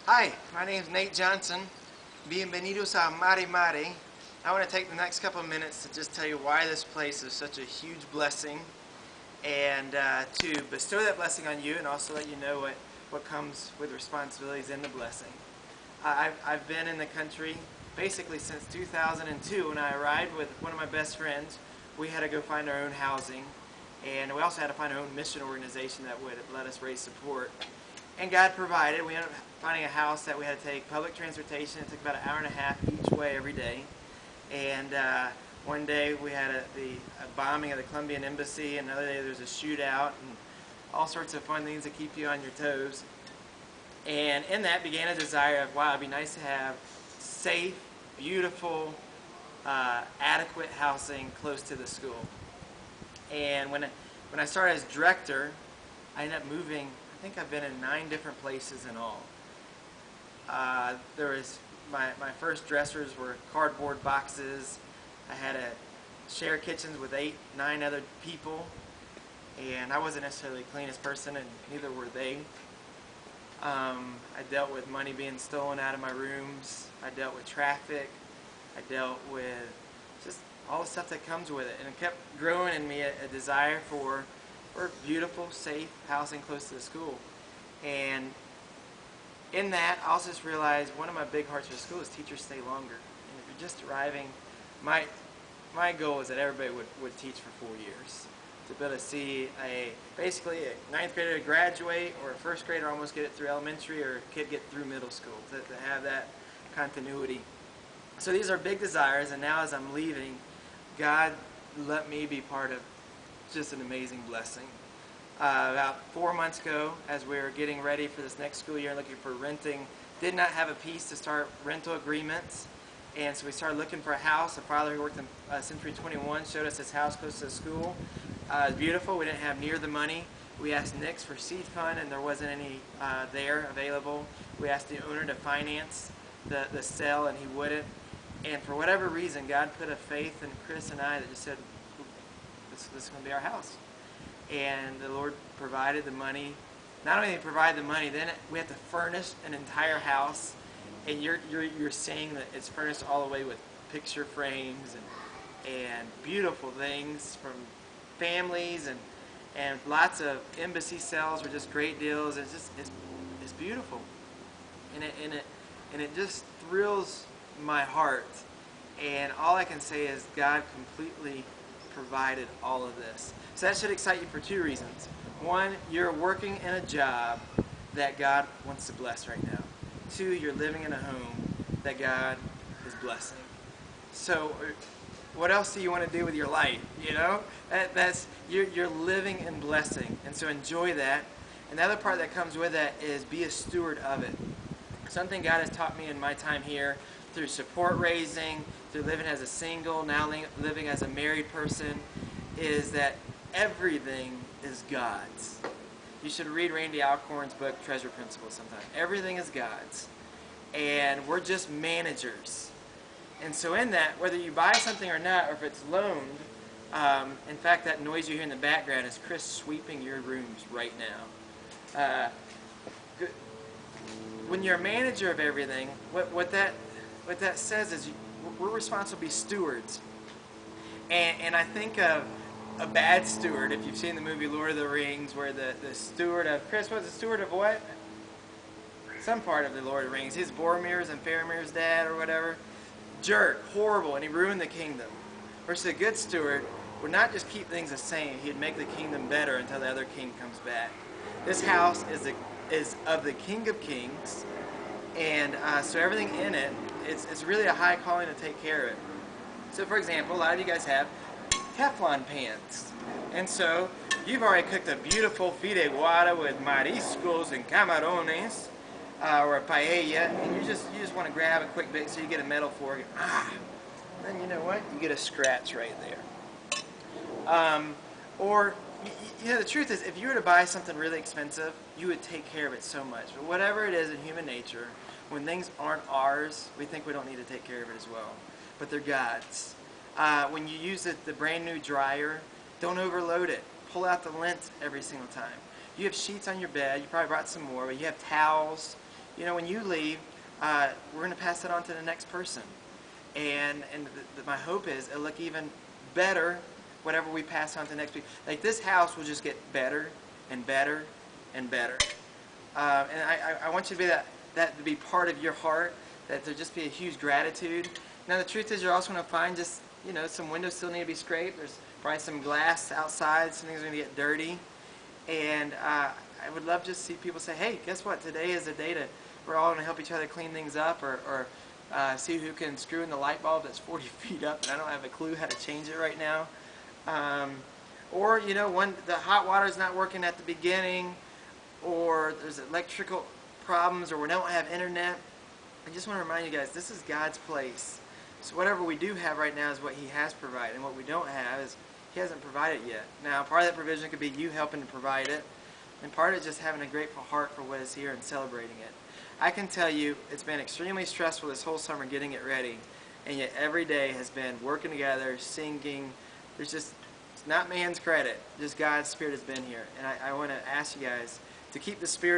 Hi, my name is Nate Johnson. Bienvenidos a Mare Mare. I want to take the next couple of minutes to just tell you why this place is such a huge blessing and to bestow that blessing on you and also let you know what comes with responsibilities in the blessing. I've been in the country basically since 2002 when I arrived with one of my best friends. We had to go find our own housing, and we also had to find our own mission organization that would let us raise support. And God provided. We ended up finding a house that we had to take public transportation. It took about an hour and a half each way every day. And one day we had a bombing of the Colombian embassy. Another day there was a shootout and all sorts of fun things to keep you on your toes. And in that began a desire of, wow, it'd be nice to have safe, beautiful, adequate housing close to the school. And when I started as director, I ended up moving. I think I've been in 9 different places in all. There was my first dressers were cardboard boxes. I had to share kitchens with 9 other people, and I wasn't necessarily the cleanest person, and neither were they. I dealt with money being stolen out of my rooms. I dealt with traffic. I dealt with just all the stuff that comes with it, and it kept growing in me a desire for beautiful, safe housing close to the school. And in that, I also just realized one of my big hearts for the school is teachers stay longer. And if you're just arriving, my goal is that everybody would teach for 4 years. To be able to see basically a 9th grader graduate, or a 1st grader almost get it through elementary, or a kid get through middle school, to have that continuity. So these are big desires, and now as I'm leaving, God let me be part of just an amazing blessing. About 4 months ago, as we were getting ready for this next school year and looking for renting, did not have a piece to start rental agreements, and so we started looking for a house. A father who worked in Century 21 showed us this house close to the school. It was beautiful. We didn't have near the money. We asked Nick's for seed fund, and there wasn't any there available. We asked the owner to finance the sale, and he wouldn't. And for whatever reason, God put a faith in Chris and I that just said, this is going to be our house. And the Lord provided the money. Not only did He provide the money, then we had to furnish an entire house. And you're seeing that it's furnished all the way with picture frames and beautiful things from families and lots of embassy sales were just great deals. It's beautiful, and it just thrills my heart. And all I can say is God completely provided all of this. So that should excite you for 2 reasons. One, you're working in a job that God wants to bless right now. 2, you're living in a home that God is blessing. So what else do you want to do with your life? You know, you're living in blessing, and so enjoy that. And the other part that comes with that is be a steward of it. Something God has taught me in my time here, through support raising, through living as a single, now living as a married person, is that everything is God's. You should read Randy Alcorn's book, Treasure Principles, sometime. Everything is God's. And we're just managers. And so in that, whether you buy something or not, or if it's loaned, in fact, that noise you hear in the background is Chris sweeping your rooms right now. When you're a manager of everything, what that says is we're responsible to be stewards. And I think of a bad steward, if you've seen the movie Lord of the Rings, where the steward of, Chris was the steward of what? Some part of the Lord of the Rings. He's Boromir's and Faramir's dad or whatever. Jerk, horrible, and he ruined the kingdom. Versus a good steward would not just keep things the same, he'd make the kingdom better until the other king comes back. This house is of the King of Kings, and so everything in it, it's really a high calling to take care of it. So for example, a lot of you guys have Teflon pans, and so you've already cooked a beautiful fideuada with mariscos and camarones, or a paella, and you just want to grab a quick bit, so you get a metal fork, and then you know what? You get a scratch right there. Or you know, the truth is, if you were to buy something really expensive, you would take care of it so much. But whatever it is in human nature, when things aren't ours, we think we don't need to take care of it as well. But they're God's. When you use the brand new dryer, don't overload it. Pull out the lint every single time. You have sheets on your bed. You probably brought some more, but you have towels. you know, when you leave, we're going to pass that on to the next person. And my hope is it'll look even better whatever we pass on to the next people. Like this house will just get better and better and better. And I want you to be that to be part of your heart, that there just be a huge gratitude. Now the truth is you're also going to find just, you know, some windows still need to be scraped. There's probably some glass outside, some things are going to get dirty. And I would love just to see people say, hey, guess what? Today is a day to, we're all going to help each other clean things up, or see who can screw in the light bulb that's 40 feet up and I don't have a clue how to change it right now. Or, you know, the hot water is not working at the beginning, or there's electrical problems, or we don't have internet. I just want to remind you guys, this is God's place. So whatever we do have right now is what He has provided, and what we don't have is He hasn't provided yet. Now, part of that provision could be you helping to provide it, and part of it just having a grateful heart for what is here and celebrating it. I can tell you it's been extremely stressful this whole summer getting it ready, and yet every day has been working together, singing. There's just, it's not man's credit, just God's Spirit has been here. And I want to ask you guys to keep the Spirit